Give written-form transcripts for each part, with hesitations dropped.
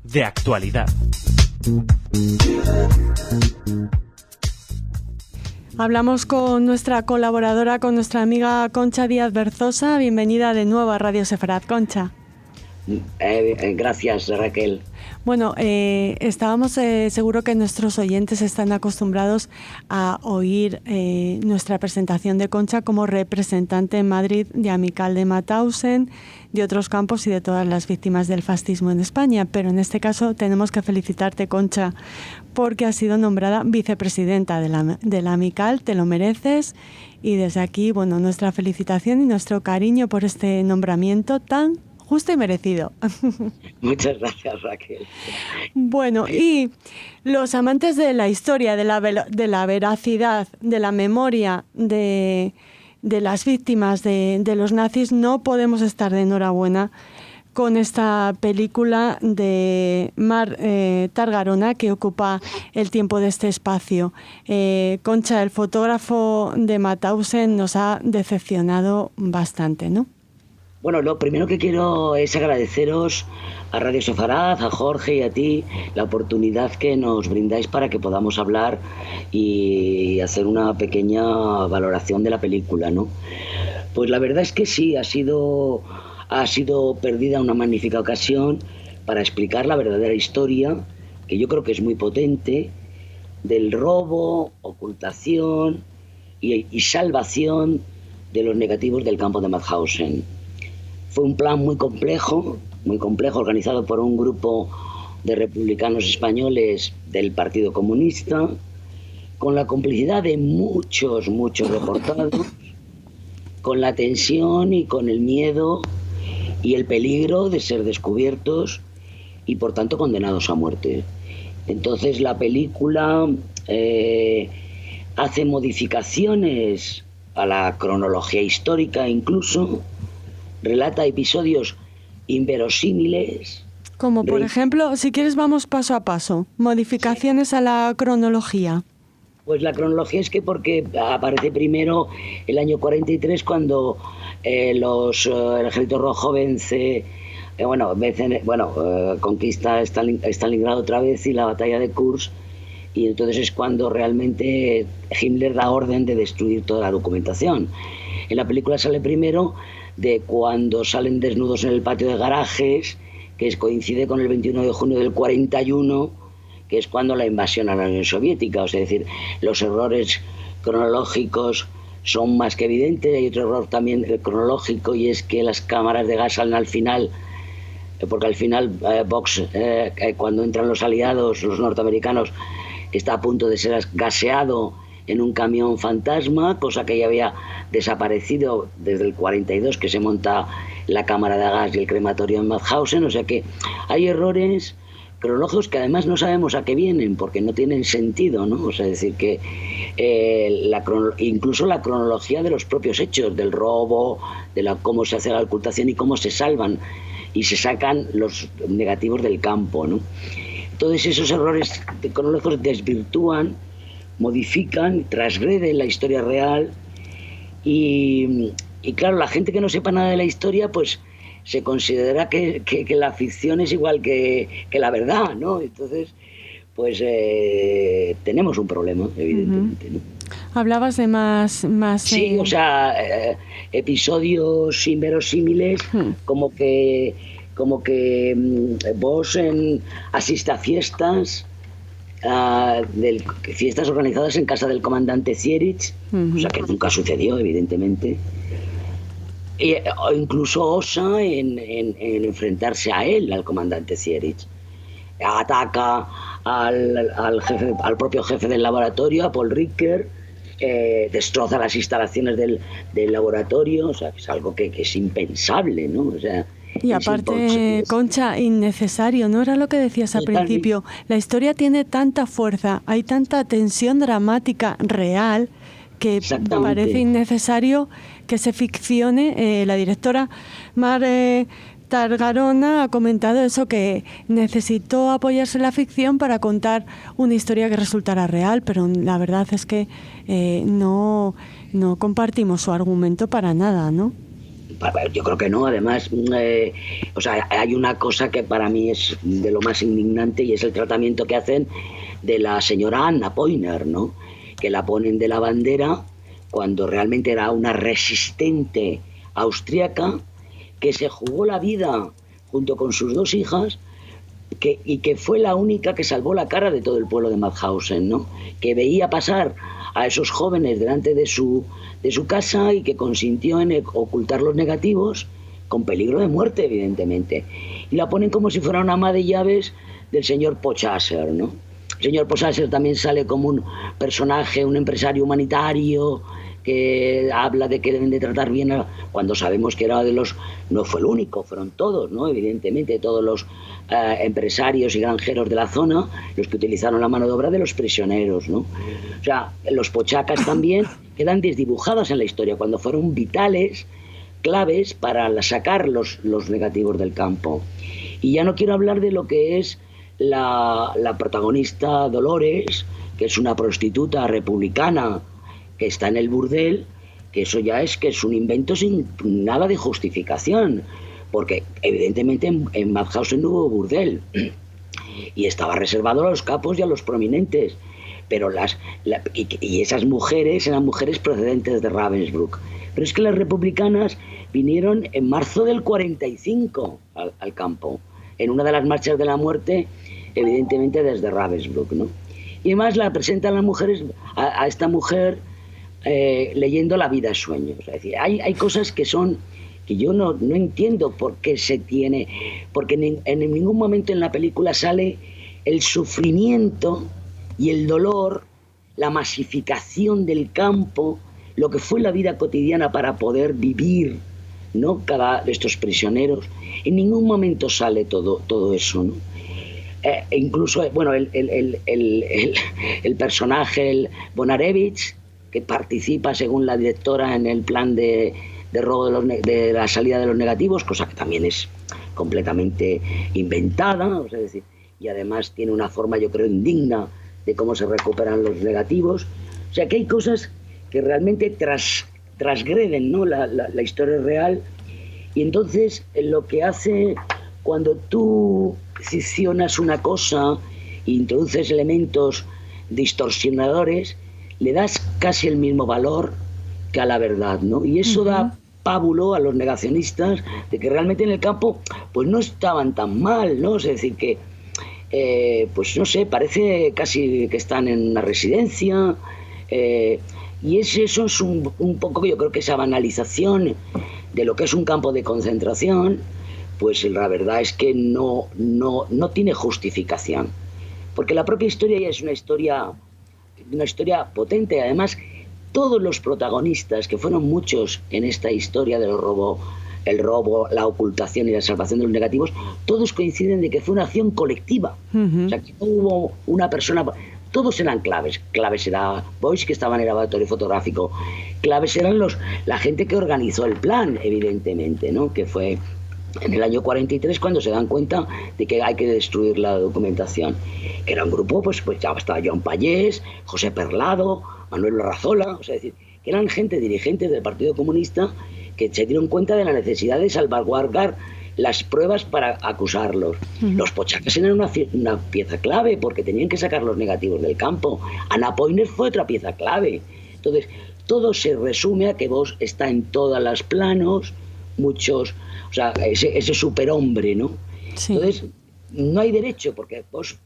De actualidad. Hablamos con nuestra colaboradora, con nuestra amiga Concha Díaz Berzosa. Bienvenida de nuevo a Radio Sefarad, Concha. Gracias, Raquel. Bueno, estábamos seguro que nuestros oyentes están acostumbrados a oír nuestra presentación de Concha como representante en Madrid de Amical de Mauthausen, de otros campos y de todas las víctimas del fascismo en España. Pero en este caso tenemos que felicitarte, Concha, porque has sido nombrada vicepresidenta de la Amical. Te lo mereces. Y desde aquí, bueno, nuestra felicitación y nuestro cariño por este nombramiento tan justo y merecido. Muchas gracias, Raquel. Bueno, y los amantes de la historia, de la veracidad, de la memoria de las víctimas de los nazis, no podemos estar de enhorabuena con esta película de Mar Targarona, que ocupa el tiempo de este espacio. Concha, el fotógrafo de Mauthausen nos ha decepcionado bastante, ¿no? Bueno, lo primero que quiero es agradeceros a Radio Sefarad, a Jorge y a ti la oportunidad que nos brindáis para que podamos hablar y hacer una pequeña valoración de la película, ¿no? Pues la verdad es que sí, ha sido perdida una magnífica ocasión para explicar la verdadera historia, que yo creo que es muy potente, del robo, ocultación y salvación de los negativos del campo de Mauthausen. Fue un plan muy complejo, organizado por un grupo de republicanos españoles del Partido Comunista, con la complicidad de muchos deportados, con la tensión y con el miedo y el peligro de ser descubiertos y por tanto condenados a muerte. Entonces la película hace modificaciones a la cronología histórica, incluso relata episodios inverosímiles. Como por ejemplo, si quieres vamos paso a paso, modificaciones a la cronología. Pues la cronología es que porque aparece primero el año 43 cuando el Ejército Rojo conquista Stalingrado otra vez y la batalla de Kursk, y entonces es cuando realmente Himmler da orden de destruir toda la documentación. En la película sale primero de cuando salen desnudos en el patio de garajes, que coincide con el 21 de junio del 41, que es cuando la invasión a la Unión Soviética. O sea, es decir, los errores cronológicos son más que evidentes. Hay otro error también cronológico, y es que las cámaras de gas salen al final, porque al final cuando entran los aliados, los norteamericanos, está a punto de ser gaseado en un camión fantasma, cosa que ya había desaparecido desde el 42, que se monta la cámara de gas y el crematorio en Mauthausen. O sea que hay errores cronológicos que además no sabemos a qué vienen, porque no tienen sentido, ¿no? O sea, es decir, que incluso la cronología de los propios hechos, del robo, cómo se hace la ocultación y cómo se salvan y se sacan los negativos del campo, ¿no? Todos esos errores cronológicos desvirtúan, modifican, transgreden la historia real y claro, la gente que no sepa nada de la historia pues se considera que la ficción es igual que la verdad, ¿no? Entonces pues tenemos un problema, evidentemente, ¿no? Hablabas de más sí, o sea, episodios inverosímiles, como que vos asiste a fiestas fiestas organizadas en casa del comandante Zierich, o sea que nunca sucedió, evidentemente, o incluso osa en enfrentarse a él, al comandante Zierich. Ataca al propio jefe del laboratorio, a Paul Ricker, destroza las instalaciones del laboratorio. O sea, que es algo que es impensable, ¿no? O sea, y aparte, Concha, innecesario, ¿no? Era lo que decías al principio. La historia tiene tanta fuerza, hay tanta tensión dramática real, que parece innecesario que se ficcione. La directora Mar Targarona ha comentado eso, que necesitó apoyarse en la ficción para contar una historia que resultara real, pero la verdad es que no compartimos su argumento para nada, ¿no? Yo creo que no, además, o sea, hay una cosa que para mí es de lo más indignante y es el tratamiento que hacen de la señora Anna Poiner, ¿no? Que la ponen de la bandera cuando realmente era una resistente austríaca que se jugó la vida junto con sus 2 hijas y que fue la única que salvó la cara de todo el pueblo de Mauthausen, ¿no? Que veía pasar a esos jóvenes delante de su casa y que consintió en ocultar los negativos con peligro de muerte, evidentemente. Y la ponen como si fuera una ama de llaves del señor Pochasser, ¿no? El señor Pochasser también sale como un personaje, un empresario humanitario que habla de que deben de tratar bien cuando sabemos que era no fue el único, fueron todos, ¿no? Evidentemente todos los empresarios y granjeros de la zona los que utilizaron la mano de obra de los prisioneros, ¿no? O sea, los pochacas también quedan desdibujados en la historia cuando fueron vitales, claves para sacar los negativos del campo. Y ya no quiero hablar de lo que es la protagonista Dolores, que es una prostituta republicana que está en el burdel, que eso ya es un invento sin nada de justificación, porque evidentemente en Mauthausen no hubo burdel y estaba reservado a los capos y a los prominentes, pero y esas mujeres eran mujeres procedentes de Ravensbrück. Pero es que las republicanas vinieron en marzo del 45 al campo, en una de las marchas de la muerte, evidentemente desde Ravensbrück, ¿no? Y además la presentan las mujeres, a esta mujer leyendo La vida es sueño. O sea, es decir, hay cosas que yo no entiendo por qué se tiene, porque en ningún momento en la película sale el sufrimiento y el dolor, la masificación del campo, lo que fue la vida cotidiana para poder vivir, ¿no? Cada de estos prisioneros. En ningún momento sale todo eso, ¿no? Incluso, bueno, el personaje, el Bonarevich, que participa según la directora en el plan de robo de la salida de los negativos, cosa que también es completamente inventada, o sea, es decir, y además tiene una forma, yo creo, indigna de cómo se recuperan los negativos. O sea, que hay cosas que realmente transgreden, ¿no? la historia real, y entonces lo que hace cuando tú ficcionas una cosa e introduces elementos distorsionadores, le das casi el mismo valor que a la verdad, ¿no? Y eso da pábulo a los negacionistas de que realmente en el campo pues no estaban tan mal, ¿no? Es decir, que pues no sé, parece casi que están en una residencia, y eso es un poco, yo creo que esa banalización de lo que es un campo de concentración, pues la verdad es que no tiene justificación, porque la propia historia ya es una historia potente. Además, todos los protagonistas, que fueron muchos en esta historia del robo, la ocultación y la salvación de los negativos, todos coinciden de que fue una acción colectiva. O sea, que no hubo una persona. Todos eran claves. Claves era Boyce, que estaba en el laboratorio fotográfico. Claves eran la gente que organizó el plan, evidentemente, ¿no? Que fue en el año 43 cuando se dan cuenta de que hay que destruir la documentación. Que era un grupo, pues ya estaba Joan Pallés, José Perlado, Manuel Larrazola, o sea, es decir, que eran gente dirigentes del Partido Comunista que se dieron cuenta de la necesidad de salvaguardar las pruebas para acusarlos. Los pochacas eran una pieza clave porque tenían que sacar los negativos del campo. Anna Poiner fue otra pieza clave. Entonces, todo se resume a que Bosch está en todos los planos, muchos, o sea, ese superhombre, ¿no? Sí. Entonces, no hay derecho, porque Bosch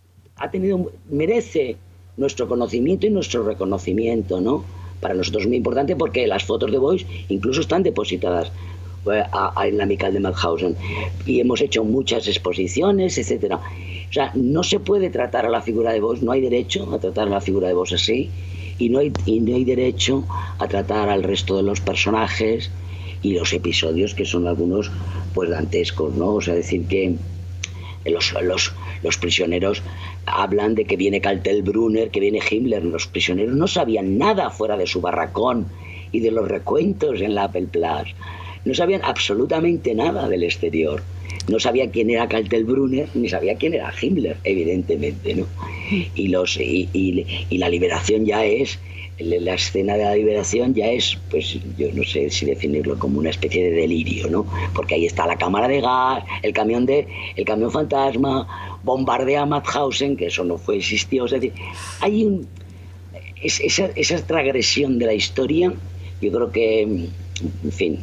merece nuestro conocimiento y nuestro reconocimiento, ¿no? Para nosotros es muy importante porque las fotos de Bosch incluso están depositadas en la Amical de Mauthausen y hemos hecho muchas exposiciones, etcétera. O sea, no se puede tratar a la figura de Bosch, no hay derecho a tratar a la figura de Bosch así, y no hay derecho a tratar al resto de los personajes y los episodios, que son algunos pues dantescos, ¿no? O sea, decir que los prisioneros hablan de que viene Kaltenbrunner, que viene Himmler. Los prisioneros no sabían nada fuera de su barracón y de los recuentos en la Appelplatz. No sabían absolutamente nada del exterior. no sabía quién era Kaltenbrunner ni sabía quién era Himmler, evidentemente, ¿no? Y la liberación ya es, la escena de la liberación ya es, pues yo no sé si definirlo como una especie de delirio, ¿no? Porque ahí está la cámara de gas, el camión fantasma, bombardea a Mauthausen, que eso no existió, es decir, hay esa transgresión de la historia. Yo creo que, en fin,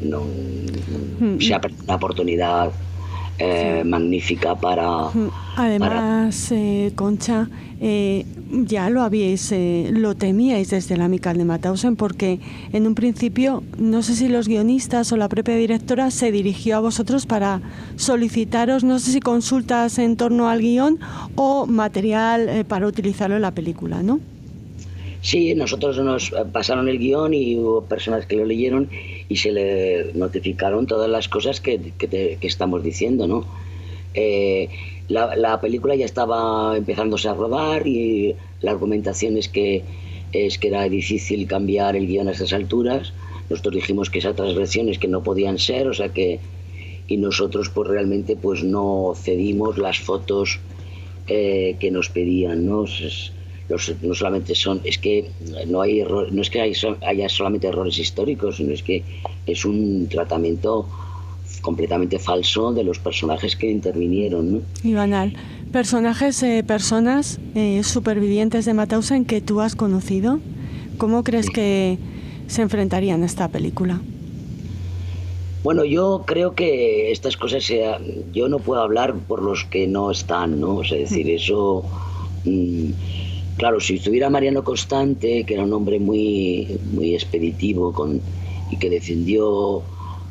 se ha perdido una oportunidad magnífica para... Además, Concha, ya lo temíais desde la Amical de Mauthausen, porque en un principio, no sé si los guionistas o la propia directora se dirigió a vosotros para solicitaros, no sé si consultas en torno al guión o material para utilizarlo en la película, ¿no? Sí, nosotros nos pasaron el guión y hubo personas que lo leyeron y se le notificaron todas las cosas que estamos diciendo, ¿no? La película ya estaba empezándose a rodar y la argumentación es que era difícil cambiar el guión a estas alturas. Nosotros dijimos que esas transgresiones que no podían ser, o sea que... Y nosotros pues realmente pues no cedimos las fotos que nos pedían, ¿no? No solamente es que no es que haya solamente errores históricos, sino es que es un tratamiento completamente falso de los personajes que intervinieron, ¿no? Y banal. Personas supervivientes de Mauthausen que tú has conocido, ¿cómo crees que se enfrentarían a esta película? Bueno, yo creo que estas cosas, yo no puedo hablar por los que no están, ¿no? O sea, es decir, eso... Claro, si estuviera Mariano Constante, que era un hombre muy, muy expeditivo y que defendió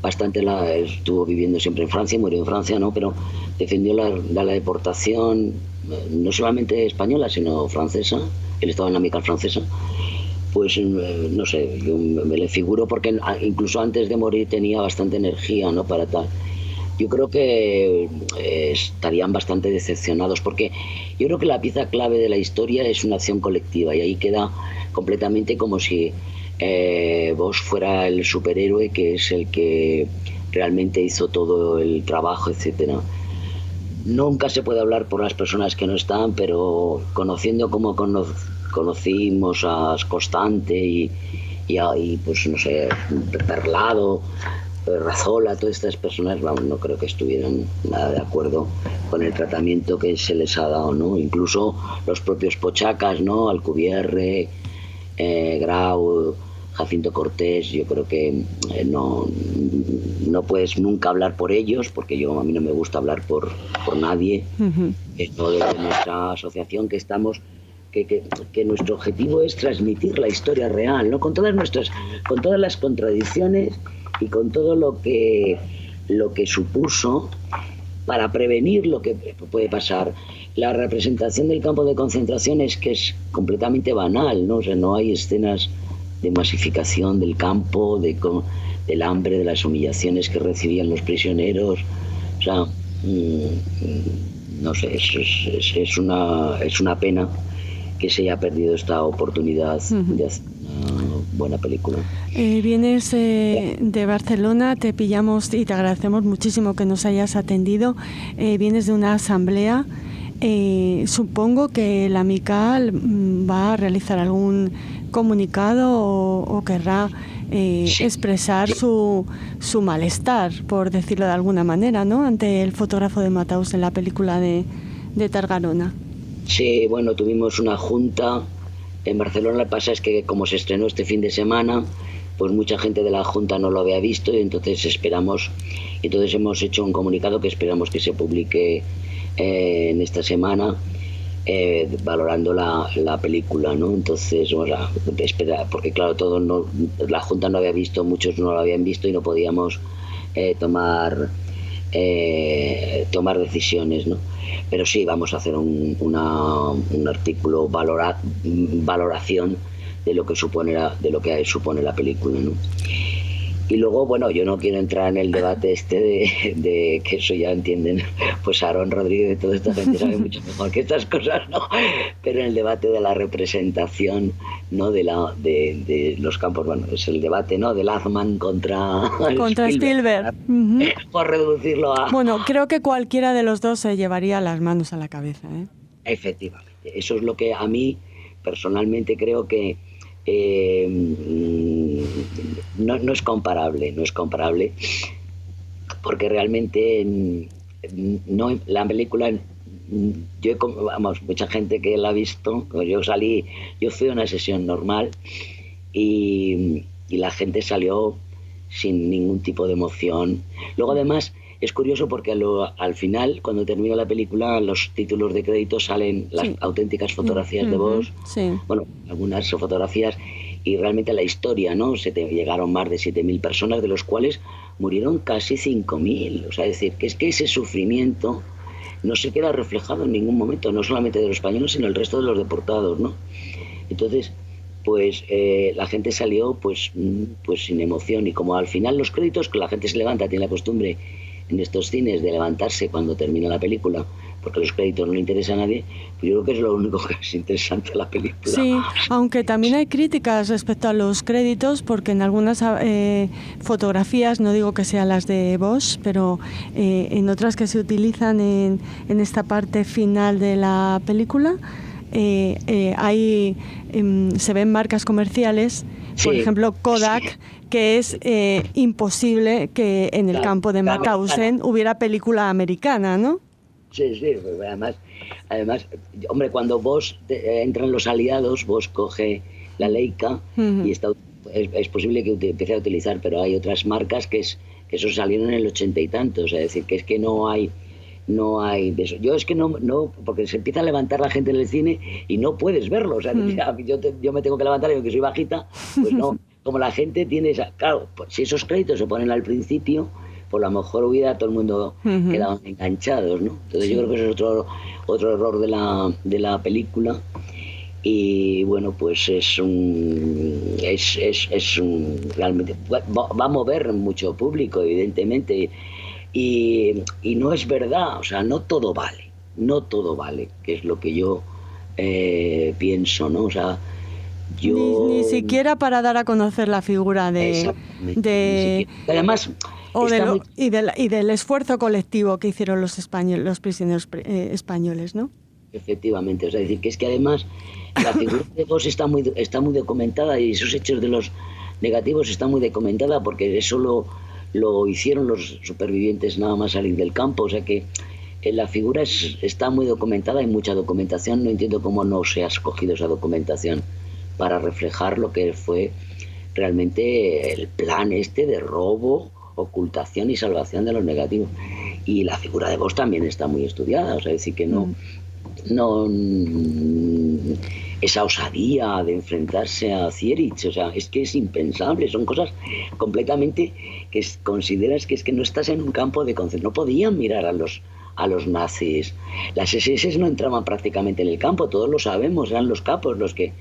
bastante, estuvo viviendo siempre en Francia, murió en Francia, ¿no? Pero defendió la deportación, no solamente española, sino francesa. Él estaba en la Amical francesa. Pues no sé, yo me le figuro porque incluso antes de morir tenía bastante energía, ¿no? Para tal. Yo creo que estarían bastante decepcionados porque yo creo que la pieza clave de la historia es una acción colectiva y ahí queda completamente como si vos fuera el superhéroe que es el que realmente hizo todo el trabajo, etcétera. Nunca se puede hablar por las personas que no están, pero conociendo como conocimos a Constante y pues no sé, Perlado, Razola, todas estas personas, vamos, no creo que estuvieran nada de acuerdo con el tratamiento que se les ha dado, ¿no? Incluso los propios pochacas, ¿no? Alcubierre, Grau, Jacinto Cortés, yo creo que no puedes nunca hablar por ellos, porque a mí no me gusta hablar por nadie. Esto de nuestra asociación que estamos... Que nuestro objetivo es transmitir la historia real, ¿no? Con todas las contradicciones y con todo lo que supuso para prevenir lo que puede pasar. La representación del campo de concentración es completamente banal, ¿no? O sea, no hay escenas de masificación del campo, del hambre, de las humillaciones que recibían los prisioneros. O sea, no sé, es una pena que se haya perdido esta oportunidad de hacer una buena película. Vienes de Barcelona, te pillamos y te agradecemos muchísimo que nos hayas atendido. Vienes de una asamblea. Supongo que la Amical va a realizar algún comunicado o querrá expresar su malestar, por decirlo de alguna manera, ¿no? Ante el fotógrafo de Mauthausen en la película de Tarragona. Sí, bueno, tuvimos una junta en Barcelona. Lo que pasa es que como se estrenó este fin de semana, pues mucha gente de la junta no lo había visto y entonces hemos hecho un comunicado que esperamos que se publique en esta semana, valorando la película, ¿no? Entonces, espera, porque claro, la junta no había visto, muchos no lo habían visto y no podíamos tomar decisiones, ¿no? Pero sí, vamos a hacer un artículo valoración de lo que supone la película, ¿no? Y luego, bueno, yo no quiero entrar en el debate de que eso ya entienden, pues Aarón Rodríguez y toda esta gente sabe mucho mejor que estas cosas, ¿no? Pero en el debate de la representación, ¿no? De los campos, bueno, es el debate, ¿no? De Lachman contra Spielberg. Por reducirlo a... Bueno, creo que cualquiera de los dos se llevaría las manos a la cabeza, ¿eh? Efectivamente. Eso es lo que a mí personalmente creo que no es comparable, porque realmente la película, mucha gente que la ha visto, yo fui a una sesión normal y la gente salió sin ningún tipo de emoción. Luego además es curioso porque al final, cuando termina la película, los títulos de crédito salen las auténticas fotografías de vos, bueno, algunas fotografías, y realmente la historia, ¿no? Llegaron más de 7.000 personas, de los cuales murieron casi 5.000. O sea, es decir, que ese sufrimiento no se queda reflejado en ningún momento, no solamente de los españoles, sino el resto de los deportados, ¿no? Entonces, pues la gente salió pues sin emoción, y como al final los créditos, que la gente se levanta, tiene la costumbre en estos cines de levantarse cuando termina la película, porque los créditos no le interesan a nadie, pues yo creo que es lo único que es interesante de la película. Sí, aunque también hay críticas respecto a los créditos, porque en algunas fotografías, no digo que sean las de Bosch, pero en otras que se utilizan en esta parte final de la película, se ven marcas comerciales, por ejemplo Kodak, que es imposible que en el campo de Mauthausen hubiera película americana, ¿no? Sí, además, hombre, cuando Bosch entran los aliados, Bosch coge la Leica y es posible que empiece a utilizar, pero hay otras marcas que eso salieron en el 80 y tantos, es decir, que es que no hay de eso. Yo es que no, porque se empieza a levantar la gente en el cine y no puedes verlo, o sea, yo me tengo que levantar, yo que soy bajita, pues no, como la gente tiene esa, claro, pues si esos créditos se ponen al principio, pues a lo mejor hubiera todo el mundo quedado enganchados, ¿no? Entonces yo creo que ese es otro error de la película. Y bueno, pues realmente va a mover mucho público, evidentemente, y no es verdad, o sea, no todo vale, que es lo que yo pienso, ¿no? O sea, ni siquiera para dar a conocer la figura además y del esfuerzo colectivo que hicieron los prisioneros españoles, ¿no? Efectivamente, o sea, decir que es que además la figura de Bosch está muy documentada, y esos hechos de los negativos está muy documentada, porque eso lo hicieron los supervivientes nada más salir del campo, o sea que la figura está muy documentada, hay mucha documentación, no entiendo cómo no se ha escogido esa documentación para reflejar lo que fue realmente el plan de robo, ocultación y salvación de los negativos. Y la figura de Bosch también está muy estudiada, o sea, decir que no esa osadía de enfrentarse a Zierich, o sea, es que es impensable, son cosas completamente que consideras que es que no estás en un campo de concentración, no podían mirar a los nazis, las SS no entraban prácticamente en el campo, todos lo sabemos, eran los capos los que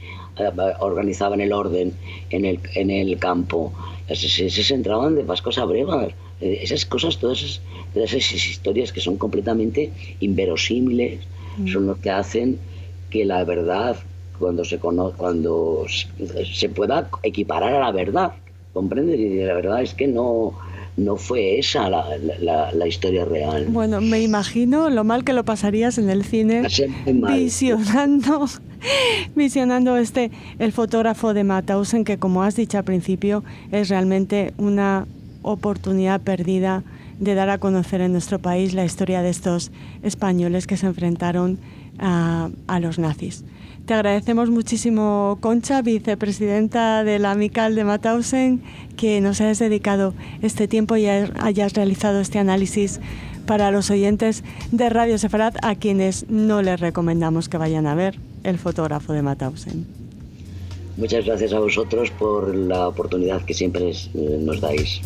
organizaban el orden en el campo, las SS entraban de pascos a brevas, esas cosas, todas esas historias que son completamente inverosímiles, son lo que hacen que la verdad, cuando se pueda equiparar a la verdad, ¿comprendes? Y la verdad es que no fue esa la historia real. Bueno, me imagino lo mal que lo pasarías en el cine visionando el fotógrafo de Mauthausen, que, como has dicho al principio, es realmente una oportunidad perdida de dar a conocer en nuestro país la historia de estos españoles que se enfrentaron a los nazis. Te agradecemos muchísimo, Concha, vicepresidenta de la Amical de Mauthausen, que nos hayas dedicado este tiempo y hayas realizado este análisis para los oyentes de Radio Sefarat, a quienes no les recomendamos que vayan a ver el fotógrafo de Mauthausen. Muchas gracias a vosotros por la oportunidad que siempre nos dais.